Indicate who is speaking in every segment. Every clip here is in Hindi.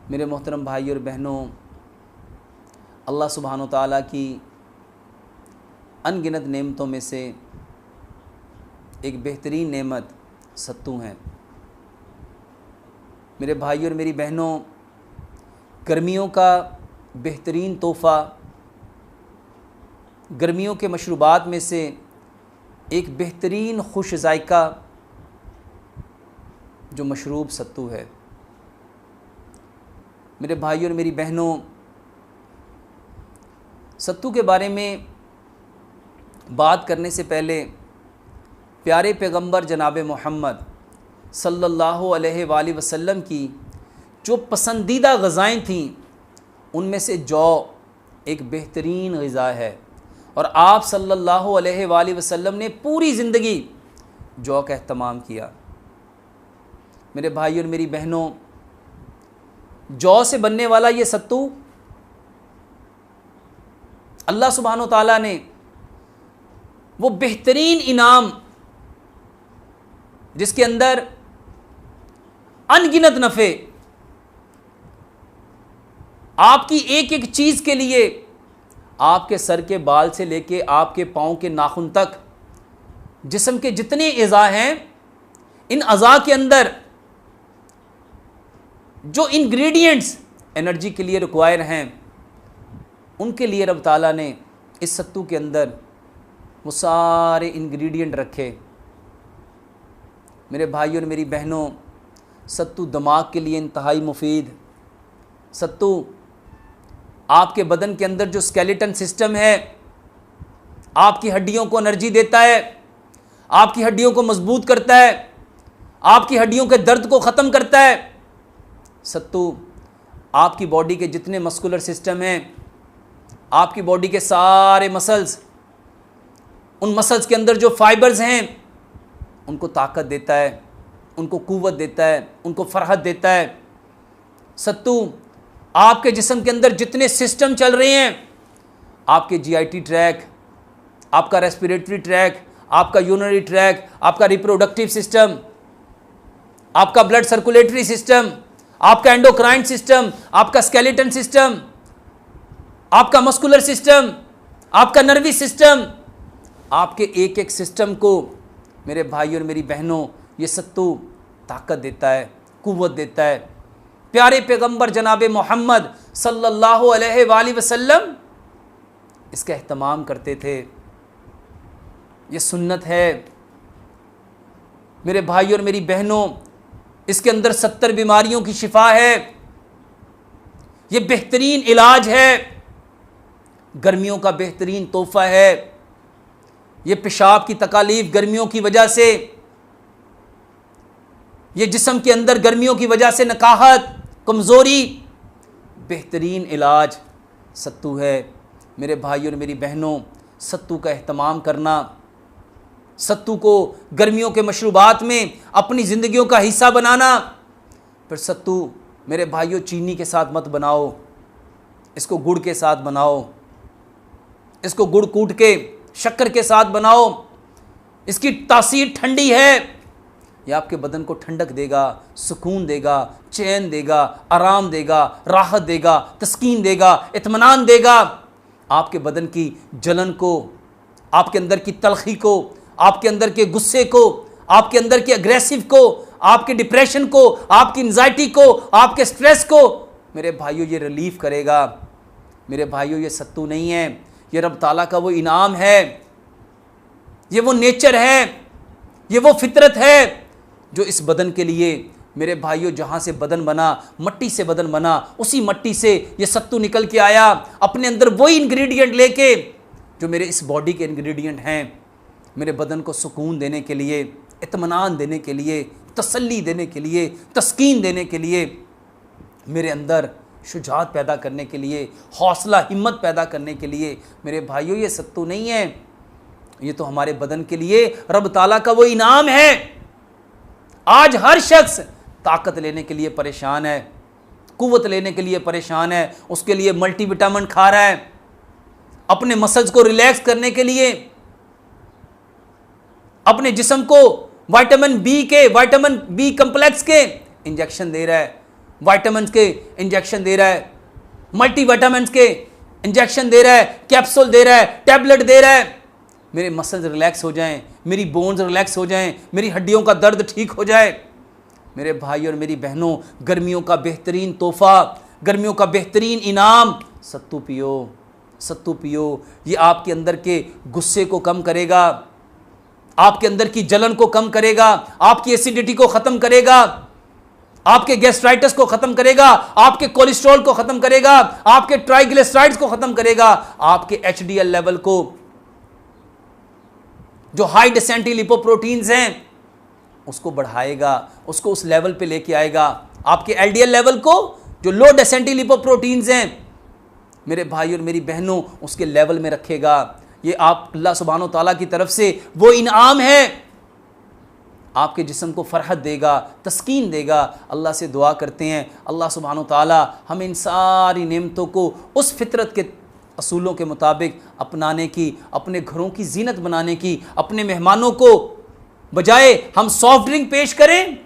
Speaker 1: मेरे मोहतरम भाई और बहनों, अल्लाह सुब्हानो ताला की अनगिनत नेमतों में से एक बेहतरीन नेमत सत्तू हैं। मेरे भाई और मेरी बहनों, गर्मियों का बेहतरीन तोहफ़ा, गर्मियों के मशरूबात में से एक बेहतरीन खुश जायका जो मशरूब सत्तू है। मेरे भाई और मेरी बहनों, सत्तू के बारे में बात करने से पहले प्यारे पैगंबर जनाब मोहम्मद सल्लल्लाहु अलैहि वसल्लम की जो पसंदीदा ग़िज़ाएँ थीं उनमें से जौ एक बेहतरीन ग़िज़ा है और आप सल्लल्लाहु अलैहि वसल्लम ने पूरी ज़िंदगी जौ का एहतमाम किया। मेरे भाई और मेरी बहनों, जौ से बनने वाला ये सत्तू अल्लाह सुब्हानो ताला ने वो बेहतरीन इनाम जिसके अंदर अनगिनत नफ़े, आपकी एक एक चीज़ के लिए, आपके सर के बाल से लेके आपके पाँव के नाखून तक, जिस्म के जितने अज़ा हैं, इन अज़ा के अंदर जो इंग्रेडिएंट्स एनर्जी के लिए रिक्वायर हैं, उनके लिए रब ताला ने इस सत्तू के अंदर वो सारे इंग्रेडिएंट रखे। मेरे भाई और मेरी बहनों, सत्तू दिमाग के लिए इंतहाई मुफीद। सत्तू आपके बदन के अंदर जो स्केलेटन सिस्टम है, आपकी हड्डियों को एनर्जी देता है, आपकी हड्डियों को मजबूत करता है, आपकी हड्डियों के दर्द को ख़त्म करता है। सत्तू आपकी बॉडी के जितने मस्कुलर सिस्टम हैं, आपकी बॉडी के सारे मसल्स, उन मसल्स के अंदर जो फाइबर्स हैं, उनको ताकत देता है, उनको कुव्वत देता है, उनको फरहत देता है। सत्तू आपके जिस्म के अंदर जितने सिस्टम चल रहे हैं, आपके जीआईटी ट्रैक, आपका रेस्पिरेटरी ट्रैक, आपका यूरिनरी ट्रैक, आपका रिप्रोडक्टिव सिस्टम, आपका ब्लड सर्कुलेटरी सिस्टम, आपका एंडोक्राइन सिस्टम, आपका स्केलेटन सिस्टम, आपका मस्कुलर सिस्टम, आपका नर्वी सिस्टम, आपके एक एक सिस्टम को मेरे भाई और मेरी बहनों ये सत्तू ताकत देता है, कुव्वत देता है। प्यारे पैगंबर जनाब मोहम्मद सल्लल्लाहु अलैहि वसल्लम इसका एहतमाम करते थे। ये सुन्नत है। मेरे भाई और मेरी बहनों, इसके अंदर 70 बीमारियों की शिफा है। ये बेहतरीन इलाज है, गर्मियों का बेहतरीन तोहफा है। ये पेशाब की तकालीफ गर्मियों की वजह से, ये जिस्म के अंदर गर्मियों की वजह से नकाहत, कमज़ोरी, बेहतरीन इलाज सत्तू है। मेरे भाई और मेरी बहनों, सत्तू का एहतमाम करना, सत्तू को गर्मियों के मशरूबात में अपनी ज़िंदगियों का हिस्सा बनाना। फिर सत्तू मेरे भाइयों चीनी के साथ मत बनाओ, इसको गुड़ के साथ बनाओ, इसको गुड़ कूट के शक्कर के साथ बनाओ। इसकी तासीर ठंडी है, यह आपके बदन को ठंडक देगा, सुकून देगा, चैन देगा, आराम देगा, राहत देगा, तस्कीन देगा, इत्मीनान देगा। आपके बदन की जलन को, आपके अंदर की तलखी को, आपके अंदर के गुस्से को, आपके अंदर के अग्रेसिव को, आपके डिप्रेशन को, आपकी एंजाइटी को, आपके स्ट्रेस को मेरे भाइयों ये रिलीफ करेगा। मेरे भाइयों ये सत्तू नहीं है, ये रब ताला का वो इनाम है, ये वो नेचर है, ये वो फितरत है जो इस बदन के लिए मेरे भाइयों जहाँ से बदन बना, मट्टी से बदन बना, उसी मट्टी से ये सत्तू निकल के आया, अपने अंदर वही इंग्रेडिएंट लेके जो मेरे इस बॉडी के इंग्रेडिएंट हैं, मेरे बदन को सुकून देने के लिए, इत्मीनान देने के लिए, तसल्ली देने के लिए, तस्कीन देने के लिए, मेरे अंदर शुजात पैदा करने के लिए, हौसला हिम्मत पैदा करने के लिए। मेरे भाइयों ये सत्तू नहीं है, ये तो हमारे बदन के लिए रब ताला का वो इनाम है। आज हर शख्स ताकत लेने के लिए परेशान है, कुव्वत लेने के लिए परेशान है, उसके लिए मल्टीविटामिन खा रहा है, अपने मसल्स को रिलैक्स करने के लिए, अपने जिस्म को विटामिन बी कम्प्लेक्स के इंजेक्शन दे रहा है। विटामिन्स के इंजेक्शन दे रहा है, मल्टी विटामिन्स के इंजेक्शन दे रहा है, कैप्सूल दे रहा है, टैबलेट दे रहा है। मेरे मसल्स रिलैक्स हो जाएं, मेरी बोन्स रिलैक्स हो जाएं, मेरी हड्डियों का दर्द ठीक हो जाए। मेरे भाई और मेरी बहनों, गर्मियों का बेहतरीन तोहफा, गर्मियों का बेहतरीन इनाम, सत्तू पियो, सत्तू पियो। ये आपके अंदर के गुस्से को कम करेगा, आपके अंदर की जलन को कम करेगा, आपकी एसिडिटी को खत्म करेगा, आपके गैस्ट्राइटिस को खत्म करेगा, आपके कोलेस्ट्रॉल को खत्म करेगा, आपके ट्राइग्लिसराइड्स को खत्म करेगा, आपके एचडीएल लेवल को, जो हाई डेंसिटी लिपोप्रोटीन्स हैं, उसको बढ़ाएगा, उसको उस लेवल पे लेके आएगा। आपके एलडीएल लेवल को, जो लो डेंसिटी लिपोप्रोटीन्स हैं, मेरे भाई और मेरी बहनों, उसके लेवल में रखेगा। ये आप अल्लाह सुब्हानो तआला की तरफ से वो इनाम है, आपके जिस्म को फरहत देगा, तस्कीन देगा। अल्लाह से दुआ करते हैं अल्लाह सुब्हानो तआला हमें इन सारी नेमतों को उस फितरत के असूलों के मुताबिक अपनाने की, अपने घरों की जीनत बनाने की, अपने मेहमानों को बजाय हम सॉफ्ट ड्रिंक पेश करें,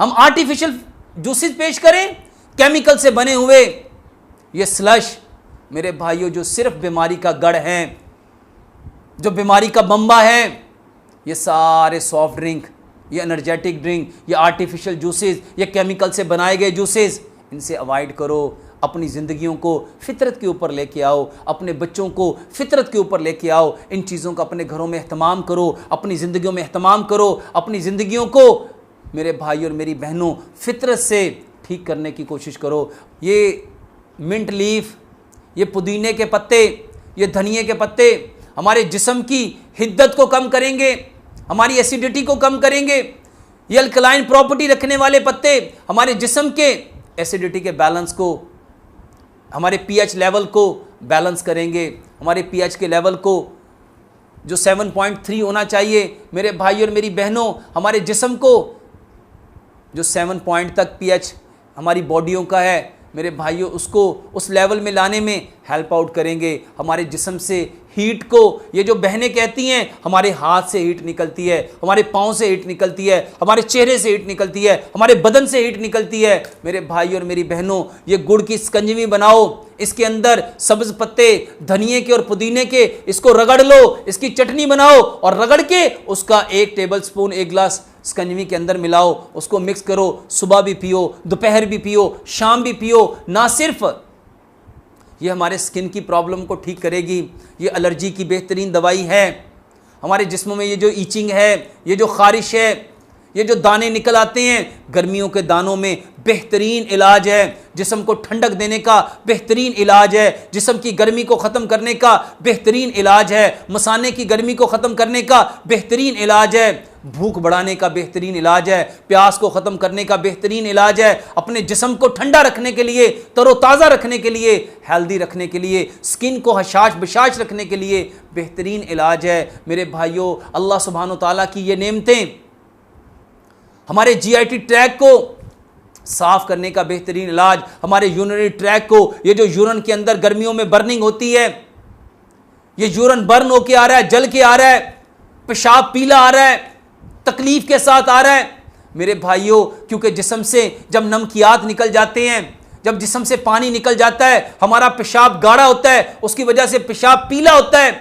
Speaker 1: हम आर्टिफिशियल जूसेस पेश करें, केमिकल से बने हुए ये स्लश, मेरे भाइयों, जो सिर्फ बीमारी का गढ़ हैं, जो बीमारी का बम्बा है, ये सारे सॉफ्ट ड्रिंक, ये एनर्जेटिक ड्रिंक, ये आर्टिफिशियल जूसेस, ये केमिकल से बनाए गए जूसेस, इनसे अवॉइड करो। अपनी ज़िंदगियों को फितरत के ऊपर लेके आओ, अपने बच्चों को फितरत के ऊपर लेके आओ। इन चीज़ों का अपने घरों में एहतमाम करो, अपनी ज़िंदगियों में एहतमाम करो। अपनी ज़िंदगियों को, मेरे भाई और मेरी बहनों, फितरत से ठीक करने की कोशिश करो। ये मिंट लीफ, ये पुदीने के पत्ते, ये धनिए के पत्ते हमारे जिस्म की हिद्दत को कम करेंगे, हमारी एसिडिटी को कम करेंगे। ये अल्कलाइन प्रॉपर्टी रखने वाले पत्ते हमारे जिस्म के एसिडिटी के बैलेंस को, हमारे पीएच लेवल को बैलेंस करेंगे। हमारे पीएच के लेवल को जो 7.3 होना चाहिए, मेरे भाई और मेरी बहनों, हमारे जिस्म को जो 7 पॉइंट तक पीएच हमारी बॉडियों का है, मेरे भाइयों, उसको उस लेवल में लाने में हेल्प आउट करेंगे। हमारे जिस्म से हीट को, ये जो बहनें कहती हैं, हमारे हाथ से हीट निकलती है, हमारे पाँव से हीट निकलती है, हमारे चेहरे से हीट निकलती है, हमारे बदन से हीट निकलती है। मेरे भाई और मेरी बहनों, ये गुड़ की स्कंजवी बनाओ, इसके अंदर सब्ज़ पत्ते धनिए के और पुदीने के, इसको रगड़ लो, इसकी चटनी बनाओ और रगड़ के उसका 1 टेबल स्पून 1 गिलास स्कंजवी के अंदर मिलाओ, उसको मिक्स करो। सुबह भी पियो, दोपहर भी पियो, शाम भी पियो। ना सिर्फ ये हमारे स्किन की प्रॉब्लम को ठीक करेगी, ये एलर्जी की बेहतरीन दवाई है। हमारे जिस्म में ये जो ईचिंग है, ये जो खारिश है, ये जो दाने निकल आते हैं, गर्मियों के दानों में बेहतरीन इलाज है। जिस्म को ठंडक देने का बेहतरीन इलाज है, जिस्म की गर्मी को ख़त्म करने का बेहतरीन इलाज है, मसाने की गर्मी को ख़त्म करने का बेहतरीन इलाज है, भूख बढ़ाने का बेहतरीन इलाज है, प्यास को ख़त्म करने का बेहतरीन इलाज है, अपने जिस्म को ठंडा रखने के लिए, तरोताज़ा रखने के लिए, हेल्दी रखने के लिए, स्किन को हशाश बशाश रखने के लिए बेहतरीन इलाज है। मेरे भाइयों, अल्लाह सुब्हानो तआला की ये नेमतें हमारे जीआईटी ट्रैक को साफ करने का बेहतरीन इलाज, हमारे यूरिनरी ट्रैक को, ये जो यूरिन के अंदर गर्मियों में बर्निंग होती है, ये यूरिन बर्न होके आ रहा है, जल के आ रहा है, पेशाब पीला आ रहा है, तकलीफ के साथ आ रहा है, मेरे भाइयों, क्योंकि जिस्म से जब नमकियात निकल जाते हैं, जब जिस्म से पानी निकल जाता है, हमारा पेशाब गाढ़ा होता है, उसकी वजह से पेशाब पीला होता है।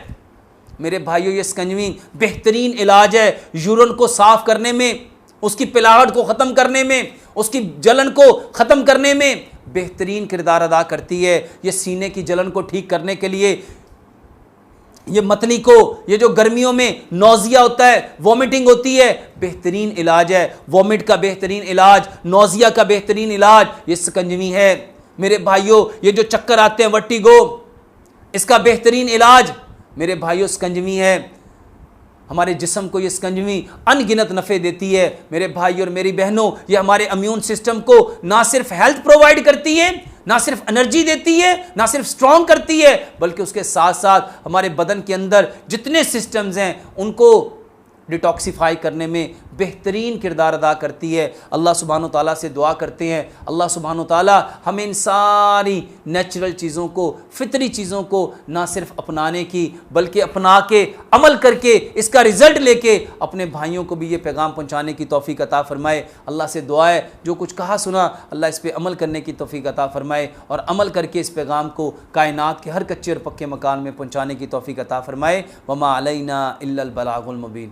Speaker 1: मेरे भाइयों, ये स्कंजवी बेहतरीन इलाज है यूरिन को साफ करने में, उसकी पिलाहट को ख़त्म करने में, उसकी जलन को ख़त्म करने में बेहतरीन किरदार अदा करती है। ये सीने की जलन को ठीक करने के लिए, ये मतली को, ये जो गर्मियों में नौजिया होता है, वॉमिटिंग होती है, बेहतरीन इलाज है। वॉमिट का बेहतरीन इलाज, नौजिया का बेहतरीन इलाज ये स्कंजवी है। मेरे भाइयों, ये जो चक्कर आते हैं, वर्टिगो, इसका बेहतरीन इलाज मेरे भाइयों स्कंजवी है। हमारे जिस्म को ये स्कंजवी अनगिनत नफ़े देती है। मेरे भाई और मेरी बहनों, ये हमारे इम्यून सिस्टम को ना सिर्फ हेल्थ प्रोवाइड करती है, ना सिर्फ एनर्जी देती है, ना सिर्फ स्ट्रॉन्ग करती है, बल्कि उसके साथ साथ हमारे बदन के अंदर जितने सिस्टम्स हैं उनको डिटॉक्सीफाई करने में बेहतरीन किरदार अदा करती है। अल्लाह सुब्हानो तआला से दुआ करते हैं, अल्लाह सुब्हानो तआला हमें इन सारी नेचुरल चीज़ों को, फितरी चीज़ों को ना सिर्फ अपनाने की बल्कि अपना के अमल करके इसका रिज़ल्ट लेके अपने भाइयों को भी ये पैगाम पहुँचाने की तौफीक अता फ़रमाए। अल्लाह से दुआ है जो कुछ कहा सुना अल्लाह इस पर अमल करने की तौफीक अता फ़रमाए और अमल करके इस पैगाम को कायनात के हर कच्चे और पक्के मकान में पहुँचाने की तौफीक अता फ़रमाए। वमा अलैना इल्लल बलागुल मुबीन।